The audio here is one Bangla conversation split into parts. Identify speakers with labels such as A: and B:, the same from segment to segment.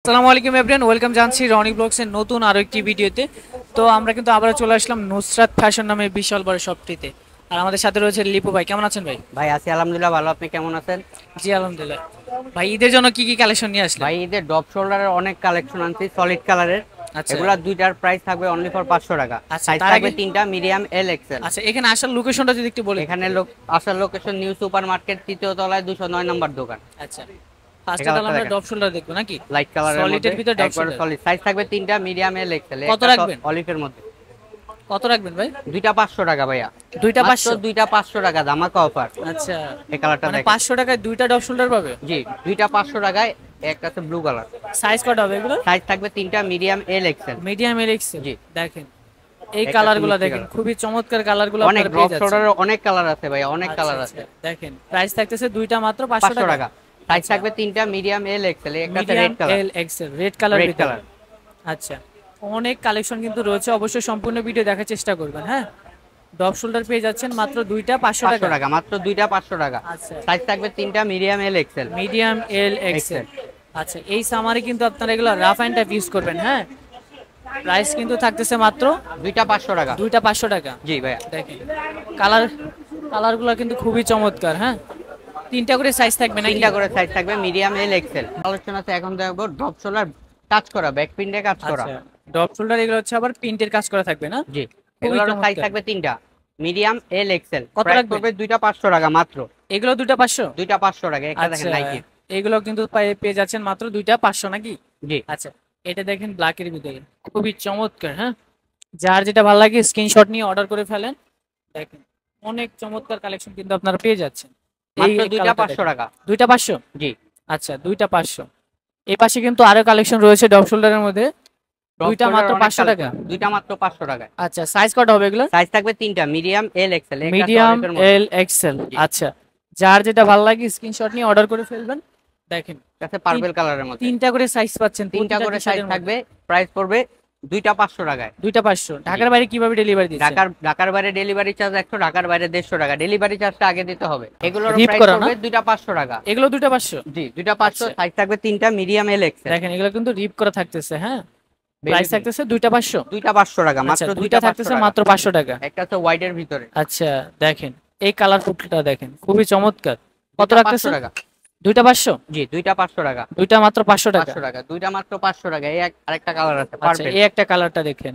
A: আসসালামু আলাইকুম এভরিওয়ান, ওয়েলকাম জানছি রনি ব্লগসের নতুন আরো একটি ভিডিওতে। তো আমরা কিন্তু আবার চলে আসলাম নুসরাত ফ্যাশন নামে বিশাল বড় শপটিতে। আর আমাদের সাথে রয়েছে লিপু ভাই। কেমন আছেন ভাই?
B: ভাই আছি আলহামদুলিল্লাহ ভালো। আপনি কেমন আছেন?
A: জি আলহামদুলিল্লাহ। ভাই ঈদের জন্য কি কি কালেকশন নিয়ে আসলেন?
B: ভাই ঈদের ডপ শোল্ডারের অনেক কালেকশন আনছি সলিড কালারের।
A: আচ্ছা
B: এগুলা দুইটার প্রাইস থাকবে অনলি ফর 500 টাকা।
A: আচ্ছা,
B: সাইজ
A: তার
B: থাকবে
A: আগে
B: তিনটা, মিডিয়াম, এল, এক্সেল।
A: আচ্ছা, এখানে আসার লোকেশনটা যদি একটু বলে।
B: এখানে আসার লোকেশন নিউ সুপার মার্কেট, তৃতীয় তলায় 209 নম্বর দোকান।
A: আচ্ছা,
B: এই
A: ফার্স্টে তাহলে
B: কালারটা
A: আমরা
B: দেখেন,
A: ড্রপ শোল্ডার দেখবো নাকি?
B: লাইট কালারের মধ্যে
A: সলিডের ভিতর ড্রপ
B: একবার
A: শোল্ডার
B: সলিড। সাইজ থাকবে তিনটা, মিডিয়াম, এল, এক্সেল।
A: কত
B: একটা
A: রাখবেন?
B: অলিভের মধ্যে।
A: কত রাখবেন ভাই?
B: দুইটা 500 টাকা ভাইয়া।
A: দুইটা
B: মাত্র
A: 500?
B: দুইটা 500 টাকা ধামাকা অফার।
A: আচ্ছা,
B: এই কালারটা
A: মানে
B: দেখেন।
A: 500 টাকায় দুইটা ড্রপ শোল্ডার পাবে?
B: জি, দুইটা 500 টাকায়। একটা আছে ব্লু কালার।
A: সাইজ কত হবে এগুলো?
B: সাইজ থাকবে তিনটা, medium, L, XL.
A: Medium L XL.
B: জি,
A: দেখেন এই
B: একটা
A: কালারগুলো
B: মিষ্টি
A: দেখেন,
B: কালার।
A: খুবই চমৎকার কালারগুলো
B: অনেক
A: আপনারা পেয়ে
B: ড্রপ
A: যাচ্ছেন।
B: শোল্ডারের অনেক কালার আছে ভাই, অনেক
A: আচ্ছা
B: কালার
A: আচ্ছা,
B: আছে।
A: দেখেন প্রাইস থাকতেছে দুইটা মাত্র 500
B: 500
A: টাকা।
B: টাকা। সাইজ
A: আচ্ছা,
B: থাকবে তিনটা, মিডিয়াম, এল, এক্সেল। একটা আছে
A: medium
B: red colour.
A: L XL, red colour
B: red
A: ভিতরে।
B: কালার।
A: আচ্ছা, অনেক কালেকশন কিন্তু রয়েছে, অবশ্যই সম্পূর্ণ ভিডিও দেখার চেষ্টা করবেন। হ্যাঁ, ডপ শোল্ডার পেয়ে যাচ্ছেন মাত্র দুইটা 500
B: 500
A: টাকা।
B: টাকা, মাত্র দুইটা 500 টাকা।
A: আচ্ছা,
B: সাইজ থাকবে তিনটা, medium, L, XL.
A: Medium L XL.
B: XL.
A: আচ্ছা, এই সামারে কিন্তু আপনারা এগুলো রাফ অ্যান্ড টাফ ইউজ করবেন। হ্যাঁ, প্রাইস কিন্তু থাকতেছে মাত্র
B: দুইটা 500 টাকা।
A: দুইটা 500 টাকা।
B: জি ভাইয়া।
A: দেখেন কালার, কালারগুলো কিন্তু খুবই চমৎকার। হ্যাঁ, তিনটা করে সাইজ থাকবে নাকি?
B: তিনটা করে সাইজ থাকবে, মিডিয়াম, এল, এক্সেল। আলোচনা আছে এখন দেখবো ড্রপ শোল্ডার টাচ করা, ব্যাক প্রিন্টে কাজ করা।
A: আচ্ছা, ডপ শোল্ডার এগুলো হচ্ছে আবার প্রিন্টের কাজ করা থাকবে না?
B: জি,
A: খুবই
B: এগুলোর সাইজ
A: চমৎকার।
B: থাকবে তিনটা, মিডিয়াম, এল, এক্সেল।
A: কত
B: প্রাইস
A: রাখবেন?
B: পড়বে দুইটা 500 টাকা মাত্র।
A: এগুলো দুইটা 500?
B: দুইটা 500 টাকা। একটা দেখেন
A: আচ্ছা,
B: নাইকি।
A: এগুলো কিন্তু পেয়ে যাচ্ছেন মাত্র দুইটা 500 নাকি?
B: জি,
A: আচ্ছা, এটা দেখেন ব্ল্যাকের ভিতরে, খুবই চমৎকার। হ্যাঁ, যার যেটা ভালো লাগে স্ক্রিনশট নিয়ে অর্ডার করে ফেলেন। দেখেন অনেক চমৎকার কালেকশন কিন্তু আপনারা পেয়ে যাচ্ছেন। এই
B: মাত্র দুইটা
A: কালারটা
B: 500
A: দেখেন।
B: টাকা।
A: দুইটা 500?
B: জি,
A: আচ্ছা, দুইটা 500। এই পাশে কিন্তু আরো কালেকশন রয়েছে ডপ শোল্ডারের মধ্যে, দুইটা মাত্র 500 টাকা।
B: দুইটা মাত্র 500 টাকায়।
A: আচ্ছা, সাইজ কত হবে এগুলো?
B: সাইজ থাকবে তিনটা, medium, L, XL.
A: Medium L Excel. আচ্ছা, যার যেটা ভালো লাগে স্ক্রিনশট নিয়ে অর্ডার করে ফেলবেন। দেখেন
B: কাছে পার্পল কালারের মধ্যে
A: তিনটা করে সাইজ পাচ্ছেন,
B: তিনটা করে সাইজ থাকবে। প্রাইস পড়বে দুইটা 500 টাকায়।
A: দুইটা 500। ঢাকার বাইরে কিভাবে ডেলিভারি দিচ্ছেন?
B: ঢাকার বাইরে ডেলিভারি চার্জ 100, ঢাকার বাইরে 150 টাকা। ডেলিভারি চার্জটা আগে দিতে হবে। এগুলোর
A: রিপ
B: প্রাইস
A: করা না?
B: পড়বে দুইটা 500 টাকা।
A: এগুলো দুইটা 500?
B: জি, দুইটা 500।
A: আচ্ছা।
B: সাইজ থাকবে তিনটা, মিডিয়াম, এল, এক্সেল।
A: দেখেন এগুলো কিন্তু রিপ করা থাকতেছে। হ্যাঁ, প্রাইস থাকতেছে দুইটা 500?
B: দুইটা 500 টাকা,
A: আচ্ছা,
B: মাত্র
A: দুইটা
B: দুইটা
A: থাকতেছে
B: 500
A: মাত্র
B: টাকা।
A: 500 টাকা।
B: একটা আছে হোয়াইট এর ভিতরে।
A: আচ্ছা, দেখেন এই কালার ফুটটা দেখেন, খুবই চমৎকার। কত
B: দুইটা
A: রাখতেছে?
B: 500 টাকা।
A: দুইটা 500?
B: জি, দুইটা 500 টাকা।
A: দুইটা মাত্র 500 টাকা।
B: 500 টাকা, দুইটা মাত্র 500 টাকা। এই আরেকটা কালার আছে
A: আচ্ছা,
B: পার্পল।
A: এই একটা কালারটা দেখেন,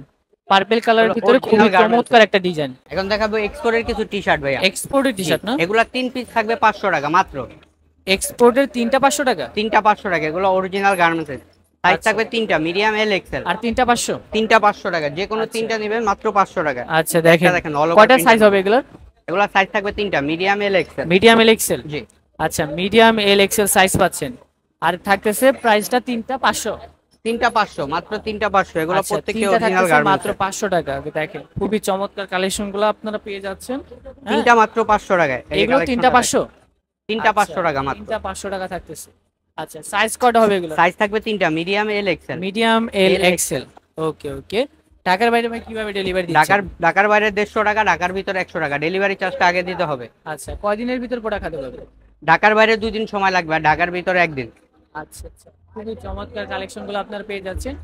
A: পার্পল কালারের
B: হলো
A: ভিতরে খুবই
B: original garments
A: চমৎকার একটা ডিজাইন।
B: এখন দেখাবো এক্সপোর্টের কিছু টি-শার্ট ভাইয়া।
A: এক্সপোর্টের টি শার্ট না?
B: এগুলা 3 পিস থাকবে 500 টাকা মাত্র।
A: এক্সপোর্টের তিনটা 500 টাকা?
B: তিনটা 500 টাকা। এগুলো অরিজিনাল গার্মেন্টস এর। সাইজ
A: আচ্ছা।
B: থাকবে তিনটা, মিডিয়াম, এল, এক্সেল।
A: আর তিনটা 500?
B: তিনটা 500 টাকা। যে কোনো
A: আচ্ছা।
B: তিনটা নেবেন মাত্র 500 টাকা।
A: আচ্ছা, দেখেন
B: দেখেন all over
A: কয়টা
B: print
A: সাইজ
B: এর
A: হবে এগুলোর?
B: এগুলা সাইজ থাকবে তিনটা, medium, L, XL.
A: Medium L XL?
B: জি,
A: আচ্ছা, মিডিয়াম এল এক্সেল সাইজ পাচ্ছেন। আর থাকতেছে প্রাইসটা তিনটা 500?
B: তিনটা 500, মাত্র তিনটা 500। এগুলো
A: আচ্ছা,
B: প্রত্যেকটা
A: তিনটা
B: অরিজিনাল
A: থাকতেছে
B: গার্মেন্টস
A: মাত্র 500 টাকা। দেখেন খুবই চমৎকার কালেকশন গুলো আপনারা পেয়ে যাচ্ছেন। হ্যাঁ,
B: তিনটা মাত্র 500 টাকায়। এই
A: এগুলো তিনটা
B: কালেকশনটা
A: 500?
B: তিনটা
A: আচ্ছা,
B: 500 টাকা মাত্র।
A: তিনটা 500 টাকা থাকতেছে। আচ্ছা, সাইজ কয়টা হবে এগুলো?
B: সাইজ থাকবে তিনটা, medium, L, XL.
A: Medium L
B: L
A: XL. Okay okay. ঢাকার বাইরে ভাই কিভাবে ডেলিভারি
B: ঢাকার
A: দিচ্ছেন?
B: ঢাকার বাইরে 150 টাকা, ঢাকার ভিতরে 100 টাকা। ডেলিভারি চার্জটা আগে দিতে হবে।
A: আচ্ছা, কয়দিনের ভিতর প্রোডাক্ট হাতে পাবে?
B: ঢাকার বাইরে 2 দিন সময় লাগবে, আর ঢাকার ভিতরে 1 দিন।
A: আচ্ছা আচ্ছা, খুবই চমৎকার কালেকশন গুলো আপনারা পেয়ে যাচ্ছেন।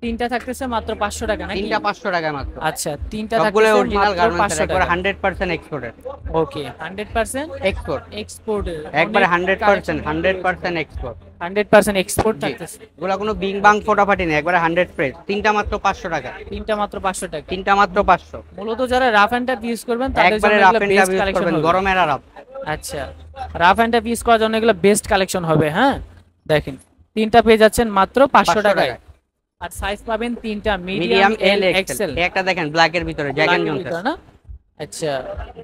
A: তিনটা থাকতেছে মাত্র 500 টাকা নাকি?
B: তিনটা 500 টাকা মাত্র।
A: আচ্ছা, তিনটা
B: সবগুলো
A: থাকতেছে
B: অরিজিনাল
A: মাত্র
B: গার্মেন্টস
A: 500
B: একবার
A: টাকা।
B: 100% এক্সপোর্টের।
A: ওকে, 100%
B: এক্সপোর্ট,
A: এক্সপোর্টের।
B: একবারে 100% এক্সপোর্ট।
A: 100% এক্সপোর্ট
B: জি,
A: থাকতেছে।
B: এগুলা কোনো বিং বাং ফোটাফাটি নেই, একবারে 100 প্রেস। তিনটা মাত্র 500 টাকা।
A: তিনটা মাত্র 500 টাকা।
B: তিনটা মাত্র 500।
A: মূলত যারা রাফ অ্যান্ড টাফ ইউজ করবেন তাদের
B: একবারে
A: জন্য
B: রাফ
A: এগুলো
B: and
A: best
B: tough use
A: collection
B: করবেন,
A: হবে।
B: গরমের আরাম।
A: আচ্ছা, রাফ অ্যান্ড টাফ ইউজ করার জন্য এগুলো বেস্ট কালেকশন হবে। হ্যাঁ, দেখেন তিনটা পেয়ে যাচ্ছেন মাত্র 500 টাকায়। আর সাইজ পাবেন তিনটা, medium,
B: medium,
A: L,
B: L,
A: XL.
B: Excel. একটা দেখেন ব্ল্যাক এর ভিতরে, জ্যাক এন্ড জনসন।
A: না? আচ্ছা,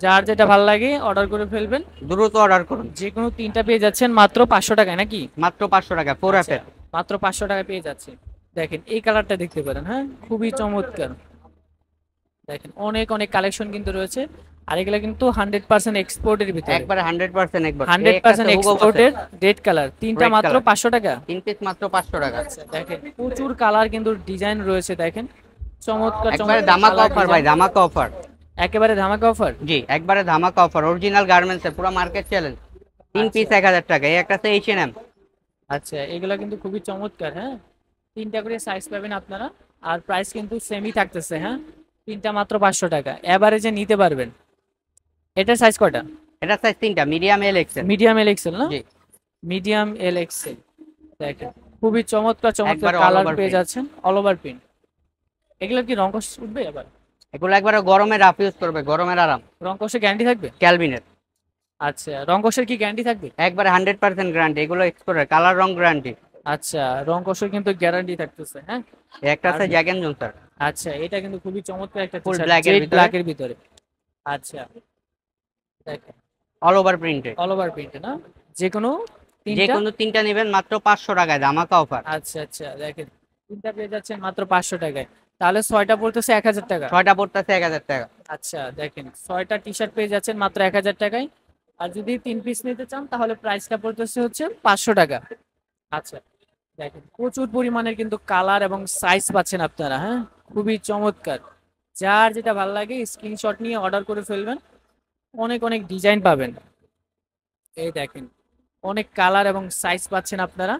A: যার যেটা ভালো লাগে অর্ডার করে ফেলবেন।
B: দ্রুত অর্ডার করুন।
A: যে কোনো তিনটা পেয়ে যাচ্ছেন মাত্র 500 টাকায় নাকি?
B: মাত্র 500 টাকা, 4
A: আচ্ছা,
B: এফ।
A: মাত্র 500 টাকায় পেয়ে যাচ্ছে। দেখেন এই কালারটা দেখতে পারেন। হ্যাঁ, খুবই চমৎকার। দেখেন অনেক অনেক কালেকশন কিন্তু রয়েছে। আর এগুলা কিন্তু 100% এক্সপোর্টের ভিতরে।
B: একবারে 100% একবার।
A: 100% এক্সপোর্টের রেড কালার। তিনটা
B: Red
A: মাত্র
B: color।
A: 500 টাকা।
B: তিন পিস মাত্র 500 টাকা।
A: দেখেন প্রচুর কালার কিন্তু ডিজাইন রয়েছে। দেখেন চমৎকার
B: একবারে
A: চমৎকার
B: ধামাকা
A: colour
B: অফার ভাই,
A: design।
B: ধামাকা অফার।
A: একেবারে ধামাকা অফার।
B: জি, একবারে ধামাকা অফার। অরিজিনাল গার্মেন্টস এর পুরো মার্কেট চ্যালেঞ্জ। তিন পিস 1000 টাকা। এই একটা আছে H&M।
A: আচ্ছা, এগুলা কিন্তু খুবই চমৎকার। হ্যাঁ, তিনটা করে সাইজ পাবেন আপনারা। আর প্রাইস কিন্তু সেমই থাকতেছে, হ্যাঁ, তিনটা মাত্র 500 টাকা, এভারেজে নিতে পারবেন। এটার সাইজ কয়টা?
B: এটা সাইজ তিনটা, medium L XL.
A: Medium L Excel না?
B: জি,
A: মিডিয়াম এল এক্সেল। দেখেন খুবই চমৎকার চমৎকার
B: একবার অল
A: কালার
B: ওভার
A: পেয়ে
B: প্রিন্ট।
A: যাচ্ছেন, অল ওভার প্রিন্ট। এগুলো কি রং কষ উঠবে আবার?
B: এগুলো একবারে গরমে রাফ ইউজ করবে, গরমের আরাম।
A: রং কষে গ্যারান্টি থাকবে?
B: ক্যালভিনের
A: আচ্ছা, রং কষের কি গ্যারান্টি থাকবে?
B: একবারে 100% গ্যারান্টি, এগুলো এক্সপোর্টের কালার রং গ্যারান্টি।
A: আচ্ছা, রং কষের কিন্তু গ্যারান্টি থাকতেছে, হ্যাঁ।
B: একটা
A: আর
B: আছে জ্যাক এন্ড জোনসন,
A: আচ্ছা, এটা কিন্তু খুবই চমৎকার একটা
B: ফুল
A: টি-শার্ট,
B: ব্ল্যাক এর
A: জেড
B: ভিতরে,
A: ব্ল্যাক এর ভিতরে। আচ্ছা, দেখেন
B: অল ওভার প্রিন্টে।
A: অল ওভার প্রিন্ট না? যে কোনো
B: যে
A: তিনটা?
B: কোনো তিনটা নেবেন মাত্র 500 টাকায়, ধামাকা অফার।
A: আচ্ছা আচ্ছা, দেখেন তিনটা পেয়ে যাচ্ছেন মাত্র 500 টাকায়। তাহলে ছয়টা পড়তেছে 1000 টাকা।
B: ছয়টা পড়তেছে 1000 টাকা।
A: আচ্ছা, দেখেন ছয়টা টি শার্ট পেয়ে যাচ্ছেন মাত্র 1000 টাকায়। আর যদি 3 পিস নিতে চান তাহলে প্রাইসটা পড়তেছে হচ্ছে 500 টাকা। আচ্ছা, দেখেন প্রচুর পরিমাণের কিন্তু কালার এবং সাইজ পাচ্ছেন আপনারা, হ্যাঁ, খুবই চমৎকার। যার যেটা ভালো লাগে স্ক্রিনশট নিয়ে অর্ডার করে ফেলবেন, অনেক অনেক ডিজাইন পাবেন। এই দেখেন অনেক কালার এবং সাইজ পাচ্ছেন আপনারা।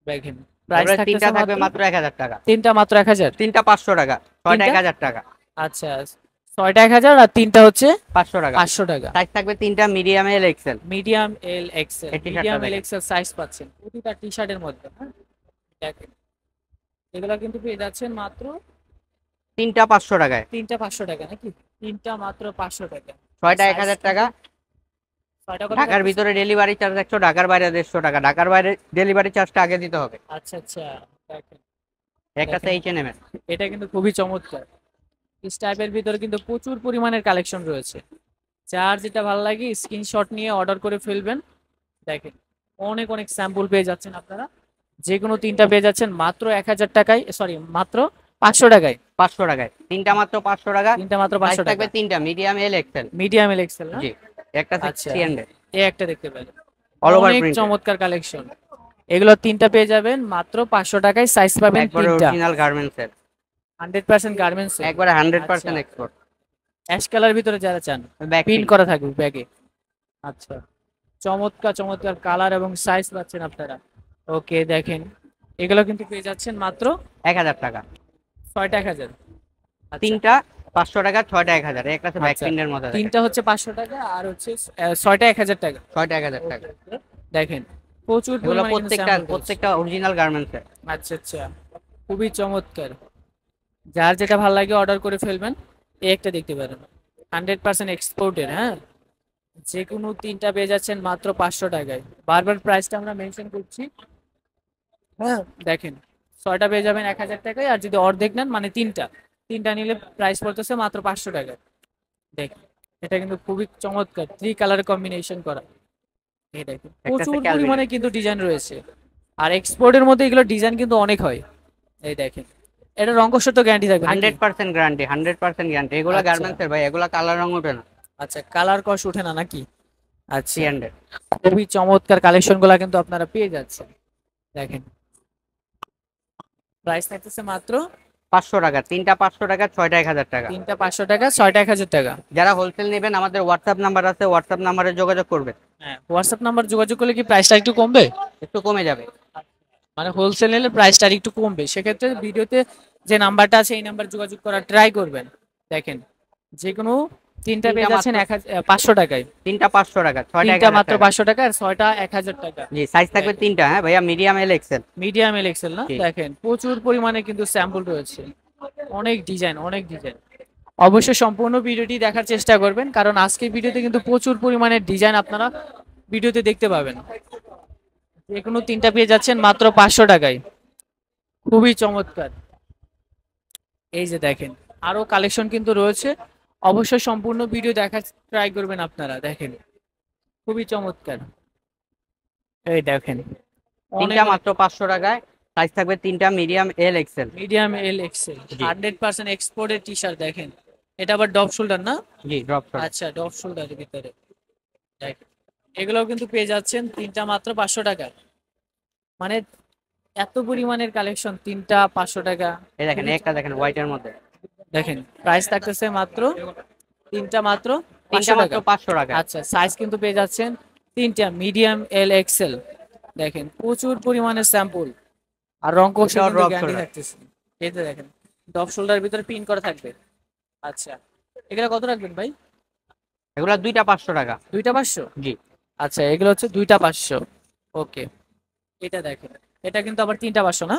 A: দেখেন প্রাইস
B: তারপরে তিনটা
A: থাকতেছে
B: থাকবে
A: মাত্র
B: মাত্র 1000 টাকা।
A: তিনটা মাত্র 1000।
B: তিনটা 500 টাকা, ছয়টা
A: তিনটা
B: 1000 টাকা।
A: আচ্ছা, ছয়টা 1000 আর তিনটা হচ্ছে
B: 500 টাকা।
A: 500 টাকা।
B: সাইজ থাকবে তিনটা, medium L XL.
A: Medium L Excel,
B: এই টি-শার্টটা
A: মিডিয়াম এল
B: দেখেন,
A: এক্সেল সাইজ পাচ্ছেন প্রতিটা টি শার্টের মধ্যে, হ্যাঁ। দেখেন এগুলো কিন্তু পেয়ে যাচ্ছেন মাত্র
B: তিনটা 500 টাকায়।
A: তিনটা 500 টাকা নাকি? তিনটা মাত্র 500 টাকা।
B: ছয়টা
A: সাইজ
B: 1000
A: কিন্তু
B: টাকা।
A: ছয়টা কত
B: ঢাকার
A: থাকতেছে?
B: ভিতরে ডেলিভারি চার্জ 100, ঢাকার বাইরে 150 টাকা। ঢাকার বাইরে ডেলিভারি চার্জটা আগে দিতে হবে।
A: আচ্ছা আচ্ছা, দেখেন
B: একটা আছে
A: দেখেন
B: H&M এর।
A: এটা কিন্তু খুবই চমৎকার। ইস টাইপের ভিতরে কিন্তু প্রচুর পরিমাণের কালেকশন রয়েছে। যার যেটা ভালো লাগে স্ক্রিনশট নিয়ে অর্ডার করে ফেলবেন। দেখেন অনেক অনেক স্যাম্পল পেয়ে যাচ্ছেন আপনারা। যে কোনো তিনটা পেয়ে যাচ্ছেন মাত্র 1000 টাকায়, সরি মাত্র 500 টাকায়।
B: 500 টাকায় তিনটা মাত্র 500 টাকা।
A: তিনটা মাত্র
B: সাইজ
A: 500 টাকা।
B: থাকবে তিনটা, medium L XL.
A: Medium L Excel না?
B: জি, একটা
A: আচ্ছা,
B: 600।
A: এই একটা দেখতে পেলেন,
B: অল ওভার
A: অনেক
B: প্রিন্ট,
A: চমৎকার কালেকশন। এগুলো তিনটা পেয়ে যাবেন মাত্র 500 টাকায়, সাইজ পাবেন
B: একবারে
A: তিনটা।
B: অরিজিনাল গার্মেন্টস এর,
A: 100% গার্মেন্টস।
B: একবারে
A: আচ্ছা,
B: 100% এক্সপোর্ট।
A: অ্যাশ কালার ভিতরে যারা চান
B: ব্যাক
A: পিন
B: প্রিন্ট,
A: করা থাকবে ব্যাগে। আচ্ছা, চমৎকার চমৎকার কালার এবং সাইজ পাচ্ছেন আপনারা। ওকে, দেখেন এগুলো কিন্তু পেয়ে যাচ্ছেন মাত্র
B: 1000 টাকা।
A: ছয়টা 1000। আচ্ছা
B: তিনটা 500 টাকা, ছয়টা 1000। একটা আছে ব্যাক
A: আচ্ছা,
B: প্রিন্টের মধ্যে দেখেন,
A: তিনটা হচ্ছে 500 টাকা আর হচ্ছে ছয়টা 1000 টাকা।
B: ছয়টা 1000 টাকা।
A: দেখেন প্রচুর
B: এগুলো
A: পরিমাণে কিন্তু
B: প্রত্যেকটা
A: স্যাম্পল রয়েছে।
B: প্রত্যেকটা অরিজিনাল গার্মেন্টস এর।
A: আচ্ছা আচ্ছা, খুবই চমৎকার। যার যেটা ভালো লাগে অর্ডার করে ফেলবেন। এই একটা দেখতে পারেন 100% এক্সপোর্টের, হ্যাঁ। যে কোনো তিনটা পেয়ে যাচ্ছেন মাত্র 500 টাকায়। বারবার প্রাইসটা আমরা মেনশন করছি, হ্যাঁ। দেখেন ছয়টা পেয়ে যাবেন 1000 টাকায়, আর যদি অর্ধেক নেন মানে তিনটা তিনটা নিলে প্রাইস পড়তেছে মাত্র 500 টাকায়। দেখেন এটা কিন্তু খুবই চমৎকার, 3 কালার কম্বিনেশন করা। এই দেখেন
B: একটা আছে
A: প্রচুর
B: ক্যালভিন,
A: পরিমাণে কিন্তু ডিজাইন রয়েছে। আর এক্সপোর্টের মধ্যে এগুলো ডিজাইন কিন্তু অনেক হয়। এই দেখেন এটা রঙ্কশ তো গ্যারান্টি থাকবে নাকি?
B: 100% গ্যারান্টি, 100% গ্যারান্টি। এগুলো
A: আচ্ছা
B: গার্মেন্টস এর ভাই, এগুলো কালার রং ওঠে না।
A: আচ্ছা, কালার কস ওঠে না নাকি? আচ্ছা,
B: 300।
A: খুবই চমৎকার কালেকশন গুলা কিন্তু আপনারা পেয়ে যাচ্ছেন। দেখেন প্রাইস থাকতেছে মাত্র
B: 500 টাকা, তিনটা 500 টাকা, ছয়টা 1000 টাকা।
A: তিনটা 500 টাকা, ছয়টা 1000 টাকা।
B: যারা হোলসেল নেবেন আমাদের হোয়াটসঅ্যাপ নাম্বার আছে, হোয়াটসঅ্যাপ নাম্বারে যোগাযোগ করবেন,
A: হ্যাঁ, হোয়াটসঅ্যাপ নাম্বার যোগাযোগ করলে কি প্রাইসটা একটু কমবে?
B: একটু কমে যাবে।
A: মানে হোলসেল নিলে প্রাইসটা আর একটু কমবে, সেক্ষেত্রে ভিডিওতে যে নাম্বারটা আছে এই নাম্বার যোগাযোগ করার ট্রাই করবেন। দেখেন যে কোনো তিনটা পেয়ে যাচ্ছেন 500 টাকায়।
B: তিনটা 500 টাকা, ছয়টা
A: তিনটা
B: 1000
A: মাত্র
B: টাকা।
A: 500 টাকা আর ছয়টা 1000 টাকা।
B: জি, সাইজ থাকবে তিনটা, হ্যাঁ ভাইয়া, medium L XL.
A: Medium L Excel না?
B: জি।
A: দেখেন প্রচুর পরিমাণে কিন্তু স্যাম্পল রয়েছে, অনেক ডিজাইন অনেক ডিজাইন। অবশ্যই সম্পূর্ণ ভিডিওটি দেখার চেষ্টা করবেন, কারণ আজকের ভিডিওতে কিন্তু প্রচুর পরিমাণে ডিজাইন আপনারা ভিডিওতে দেখতে পাবেন। যে কোনো তিনটা পেয়ে যাচ্ছেন মাত্র 500 টাকায়, খুবই চমৎকার। এই যে দেখেন আরো কালেকশন কিন্তু রয়েছে, অবশ্যই সম্পূর্ণ ভিডিও দেখার ট্রাই করবেন আপনারা। দেখেন খুবই চমৎকার। এই দেখেন
B: তিনটা মাত্র 500 টাকায়, সাইজ থাকবে তিনটা, medium L XL.
A: Medium L Excel, 100% এক্সপোর্টের টি শার্ট। দেখেন এটা আবার ডপ শোল্ডার না?
B: জি, ড্রপ শট।
A: আচ্ছা, ডপ শোল্ডারের ভিতরে। দেখেন এগুলোও কিন্তু পেয়ে যাচ্ছেন তিনটা মাত্র 500 টাকা। মানে এত পরিমাণের কালেকশন, তিনটা 500 টাকা।
B: এই দেখেন একটা দেখেন হোয়াইটের মধ্যে,
A: দেখেন প্রাইস থাকতেছে মাত্র তিনটা মাত্র
B: তিনটা
A: 500
B: মাত্র
A: টাকা।
B: 500 টাকা।
A: আচ্ছা, সাইজ কিন্তু পেয়ে যাচ্ছেন তিনটা, মিডিয়াম এল এক্সেল। দেখেন প্রচুর পরিমাণে স্যাম্পল। আর রং কোর্সের
B: এটাও
A: কিন্তু
B: ড্রপ
A: গ্যারান্টি
B: শোল্ডার।
A: থাকতেছে। এই যে দেখেন ডপ শোল্ডার ভিতরে পিন করা থাকবে। আচ্ছা, এগুলা কত রাখবেন ভাই?
B: এগুলা দুইটা 500 টাকা।
A: দুইটা 500?
B: জি,
A: আচ্ছা, এগুলো হচ্ছে দুইটা 500। ওকে, এটা দেখেন, এটা কিন্তু আবার তিনটা 500 না?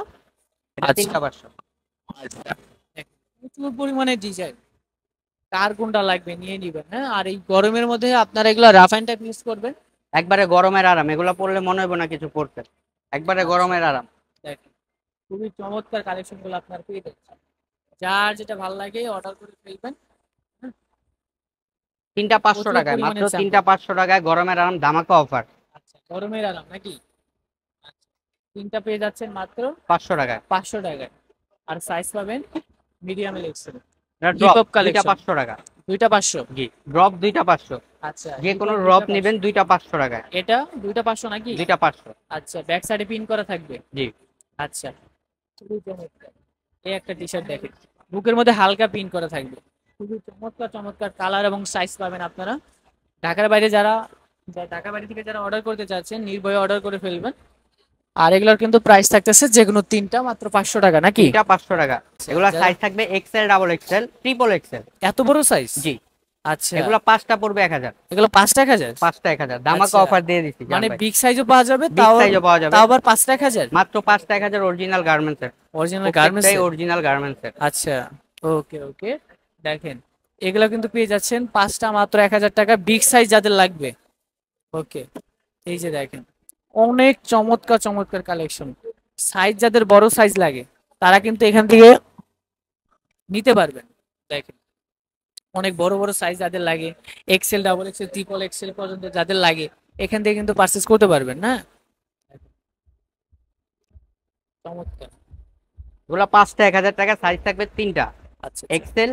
B: এটা
A: আচ্ছা
B: তিনটা 500।
A: আচ্ছা, প্রচুর পরিমাণে ডিজাইন, কার কোনটা লাগবে নিয়ে নিবেন। হ্যাঁ, আর এই গরমের মধ্যে আপনারা এগুলো রাফ অ্যান্ড টাইপ ইউজ করবেন।
B: একবারে গরমের আরাম, এগুলা পরলে মনে হবে না কিছু পরতে, একবারে
A: আচ্ছা,
B: গরমের আরাম।
A: দেখেন খুবই চমৎকার কালেকশন গুলো আপনার পেয়ে যাচ্ছেন। যার যেটা ভালো লাগে অর্ডার করে ফেলবেন। হ্যাঁ,
B: তিনটা 500
A: প্রচুর
B: টাকায়, মাত্র
A: পরিমাণে
B: তিনটা
A: স্যাম্পল।
B: 500 টাকায় গরমের আরাম ধামাকা অফার।
A: আচ্ছা, গরমের আরাম নাকি? আচ্ছা, তিনটা পেয়ে যাচ্ছেন মাত্র
B: 500 টাকায়।
A: 500 টাকায়। আর সাইজ পাবেন মিডিয়াম এল এক্সেল।
B: এটা
A: হিপ
B: ড্রপ
A: হপ
B: দুইটা
A: কালেকশন,
B: 500 টাকা।
A: দুইটা 500।
B: জি, ড্রপ দুইটা 500।
A: আচ্ছা,
B: যে
A: হিপ
B: কোনো
A: হপ
B: ড্রপ
A: দুইটা
B: নেবেন
A: 500।
B: দুইটা 500 টাকায়।
A: এটা দুইটা 500 নাকি?
B: দুইটা 500।
A: আচ্ছা, ব্যাক সাইডে পিন করা থাকবে।
B: জি,
A: আচ্ছা, খুবই চমৎকার। এই একটা টি শার্ট দেখেন, বুকের মধ্যে হালকা পিন করা থাকবে। খুবই চমৎকার চমৎকার কালার এবং সাইজ পাবেন আপনারা। ঢাকার বাইরে ঢাকার বাইরে থেকে যারা অর্ডার করতে চাচ্ছেন নির্ভয়ে অর্ডার করে ফেলবেন। আর এগুলোর কিন্তু প্রাইস থাকতেছে যে কোনো তিনটা মাত্র 500 টাকা নাকি?
B: তিনটা 500 টাকা। এগুলা
A: যারা-
B: সাইজ থাকবে XL, double XL, triple XL.
A: এত বড় সাইজ?
B: জি,
A: আচ্ছা,
B: এগুলা পাঁচটা পড়বে 1000।
A: এগুলো 5 টাকা?
B: পাঁচটা 1000 ধামাকা
A: আচ্ছা,
B: অফার দিয়ে দিচ্ছি জান
A: মানে
B: ভাই।
A: বিগ সাইজও পাওয়া যাবে,
B: বিগ
A: তাও
B: সাইজও পাওয়া যাবে
A: তাও আবার 5 টাকা?
B: মাত্র পাঁচটা 1000 অরিজিনাল গার্মেন্টসের।
A: Original garments?
B: প্রত্যেকটাই অরিজিনাল গার্মেন্টসের।
A: আচ্ছা, ওকে ওকে, দেখেন এগুলো কিন্তু পেয়ে যাচ্ছেন পাঁচটা মাত্র 1000 টাকা, বিগ সাইজ যাদের লাগবে। ওকে, এই যে দেখেন অনেক চমৎকার চমৎকার কালেকশন। সাইজ যাদের বড় সাইজ লাগে তারা কিন্তু এখান থেকে নিতে পারবেন। দেখেন অনেক বড় বড় সাইজ যাদের লাগে, XL, double XL, triple XL পর্যন্ত যাদের লাগে এখান থেকে কিন্তু পারচেস করতে পারবেন না? চমৎকার।
B: এগুলা পাঁচটা 1000 টাকা, সাইজ থাকবে তিনটা,
A: আচ্ছা,
B: XL,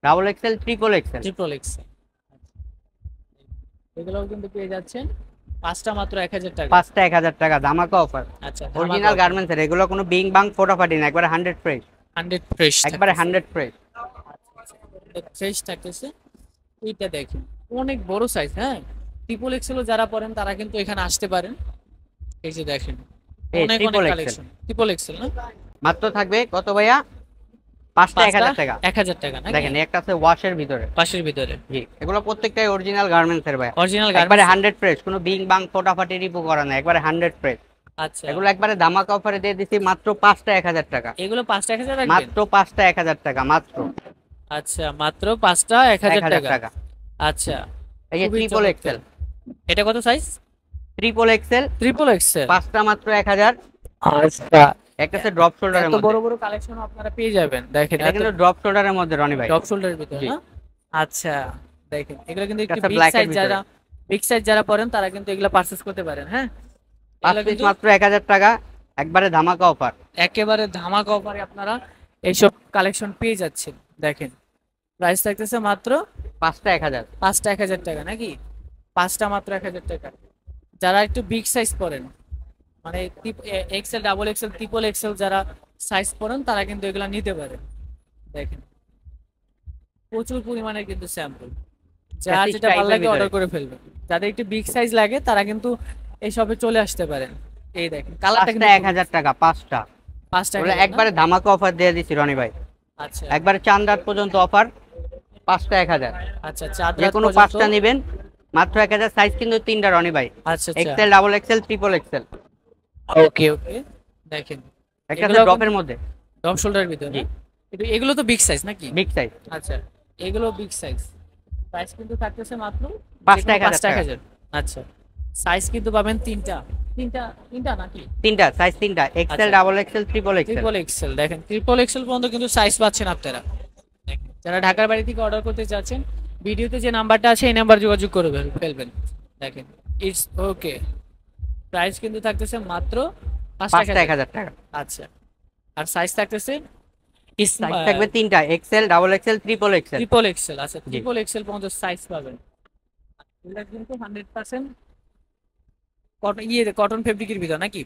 B: double XL, triple XL.
A: Triple XL. এগুলোও কিন্তু পেয়ে যাচ্ছেন পাঁচটা মাত্র 1000 টাকা।
B: পাঁচটা 1000 টাকা ধামাকা অফার।
A: আচ্ছা,
B: অরিজিনাল গার্মেন্টসের, এগুলো কোনো বিং বাং ফোটাফাটি না, একবারে 100 ফ্রেশ।
A: 100 ফ্রেশ,
B: একবারে 100 ফ্রেশ।
A: ফ্রেশ থাকতেছে। এইটা দেখেন অনেক বড় সাইজ। হ্যাঁ, ট্রিপল এক্সেল যারা পরেন তারা কিন্তু এখানে আসতে পারেন। এই যে দেখেন
B: এই
A: অনেক অনেক
B: triple Excel
A: collection. Triple Excel না?
B: মাত্র থাকবে কত ভাইয়া? পাঁচটা 1000 টাকা।
A: 1000 টাকা নাকি?
B: দেখেন একটা আছে ওয়াশের ভিতরে।
A: পাশের ভিতরে
B: জি, এগুলো প্রত্যেকটাই অরিজিনাল গার্মেন্টসের ভাইয়া।
A: অরিজিনাল
B: একবারে
A: গার্মেন্টস।
B: 100 ফ্রেশ, কোনো বিং বাং ফোটাফাটি রিপু করা না, একবারে 100 ফ্রেশ।
A: আচ্ছা,
B: এগুলো একবারে ধামাকা অফারে দিয়ে দিচ্ছি মাত্র পাঁচটা 1000 টাকা।
A: এগুলো 5 টাকা রাখবেন?
B: মাত্র পাঁচটা 1000 টাকা মাত্র।
A: আচ্ছা, মাত্র পাঁচটা 1000
B: 1000
A: টাকা।
B: টাকা।
A: আচ্ছা,
B: এই যে
A: খুবই
B: ট্রিপল
A: চমৎকার।
B: এক্সেল।
A: এটা কত size?
B: Triple XL
A: triple Excel.
B: পাঁচটা মাত্র 1000।
A: আচ্ছা,
B: একটা আছে ড্রপ শোল্ডারের
A: এত
B: মধ্যে।
A: বড় বড় কালেকশন আপনারা পেয়ে যাবেন। দেখেন
B: এটা
A: এত
B: কিন্তু ড্রপ শোল্ডারের মধ্যে রনি ভাই।
A: টপ শোল্ডারের ভিতরে
B: জি।
A: না? আচ্ছা, দেখেন এগুলো কিন্তু একটু
B: একটা
A: বিগ
B: ব্ল্যাক এর
A: সাইজ,
B: ভিতরে।
A: বিগ সাইজ যারা পরেন তারা কিন্তু এগুলো পারচেজ করতে পারেন। হ্যাঁ,
B: পাঁচ
A: এগুলো
B: পিস
A: কিন্তু
B: মাত্র 1000 টাকা, একবারে ধামাকা অফার।
A: একেবারে ধামাকা অফারে আপনারা এইসব কালেকশন পেয়ে যাচ্ছেন। দেখেন প্রাইস থাকতেছে মাত্র
B: পাঁচটা 1000।
A: পাঁচটা 1000 টাকা নাকি? পাঁচটা মাত্র 1000 টাকা। যারা একটু বিগ সাইজ পরেন, মানে XL, double XL, triple XL যারা সাইজ পরেন তারা কিন্তু এগুলা নিতে পারেন। দেখেন প্রচুর পরিমাণে কিন্তু স্যাম্পল, যার
B: প্যাচিস
A: যেটা ভালো
B: টাইপের
A: লাগে
B: ভিতরে।
A: অর্ডার করে ফেলবেন। যাদের একটু বিগ সাইজ লাগে তারা কিন্তু এই শপে চলে আসতে পারেন। এই দেখেন কালারটা
B: পাঁচটা
A: কিন্তু
B: 1000 টাকা, পাঁচটা।
A: 5 টাকা
B: ওগুলো একবারে ধামাকা অফার দিয়ে দিচ্ছি রনি ভাই।
A: আচ্ছা
B: একবারে চাঁদ রাত পর্যন্ত অফার, পাঁচটা 1000।
A: আচ্ছা, চাঁদ
B: যে
A: রাত
B: কোনো
A: পর্যন্ত।
B: পাঁচটা নেবেন মাত্র 1000। সাইজ কিন্তু তিনটা রনি ভাই,
A: আচ্ছা আচ্ছা,
B: XL, double XL, triple XL.
A: Okay okay, দেখেন
B: একটা আছে
A: এগুলো
B: ড্রপের মধ্যে।
A: ডপ শোল্ডারের ভিতরে
B: জি,
A: না? এগুলো তো বিগ সাইজ নাকি?
B: Big size.
A: আচ্ছা, এগুলো বিগ সাইজ। প্রাইস কিন্তু থাকতেছে মাত্র
B: পাঁচটা
A: যেকোনো
B: 1000 টাকা।
A: 5 টাকা। আচ্ছা, সাইজ কিন্তু পাবেন তিনটা তিনটা তিনটা নাকি?
B: তিনটা সাইজ, তিনটা এক্সেল,
A: আচ্ছা,
B: double XL, triple XL.
A: Triple Excel. দেখেন ট্রিপল এক্সেল পর্যন্ত কিন্তু সাইজ পাচ্ছেন আপনারা। দেখেন, যারা ঢাকার বাড়ি থেকে অর্ডার করতে চাচ্ছেন ভিডিওতে যে নাম্বারটা আছে এই নাম্বার যোগাযোগ করে ফেলবেন। দেখেন ইটস ওকে, প্রাইস কিন্তু থাকতেছে মাত্র 5
B: পাঁচটা
A: টাকা।
B: 1000 টাকা।
A: আচ্ছা, আর সাইজ থাকতেছে
B: সাইজ থাকবে তিনটা, XL, double XL, triple XL.
A: Triple XL. আচ্ছা,
B: জি,
A: ট্রিপল এক্সেল পর্যন্ত সাইজ পাবেন। এটা কিন্তু 100% কটন ফেব্রিকের ভিতর নাকি?